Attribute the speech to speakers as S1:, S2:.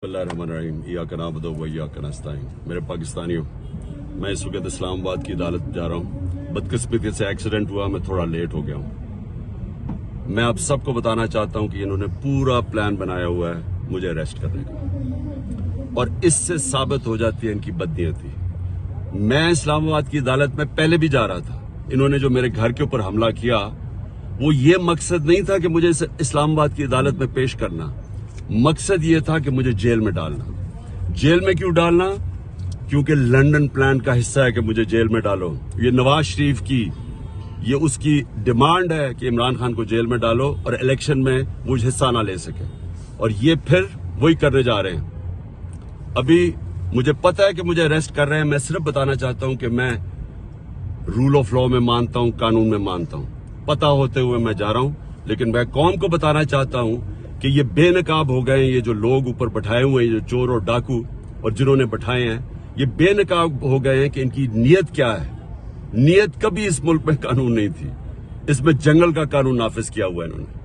S1: बिस्मिल्लाहिर्रहमानिर्रहीम इय्याका नअबुदु व इय्याका नस्तईन। मेरे पाकिस्तानियों, मैं इस वक्त इस्लामाबाद की अदालत जा रहा हूँ। बदकिस्मती से एक्सीडेंट हुआ, मैं थोड़ा लेट हो गया हूँ। मैं आप सबको बताना चाहता हूँ कि इन्होंने पूरा प्लान बनाया हुआ है मुझे अरेस्ट करने का, और इससे साबित हो जाती है इनकी बदनीयती। मैं इस्लामाबाद की अदालत में पहले भी जा रहा था। इन्होंने जो मेरे घर के ऊपर हमला किया, वो ये मकसद नहीं था कि मुझे इस्लामाबाद की अदालत में पेश करना। मकसद ये था कि मुझे जेल में डालना। जेल में क्यों डालना? क्योंकि लंदन प्लान का हिस्सा है कि मुझे जेल में डालो। ये नवाज शरीफ की ये उसकी डिमांड है कि इमरान खान को जेल में डालो और इलेक्शन में वो हिस्सा ना ले सके, और ये फिर वही करने जा रहे हैं। अभी मुझे पता है कि मुझे अरेस्ट कर रहे हैं। मैं सिर्फ बताना चाहता हूं कि मैं रूल ऑफ लॉ में मानता हूं, कानून में मानता हूं। पता होते हुए मैं जा रहा हूं, लेकिन मैं कौम को बताना चाहता हूं कि ये बेनकाब हो गए हैं। ये जो लोग ऊपर बैठाए हुए हैं, जो चोर और डाकू और जिन्होंने बैठाए हैं, ये बेनकाब हो गए हैं कि इनकी नीयत क्या है। नीयत कभी इस मुल्क में कानून नहीं थी। इसमें जंगल का कानून नाफिज किया हुआ है इन्होंने।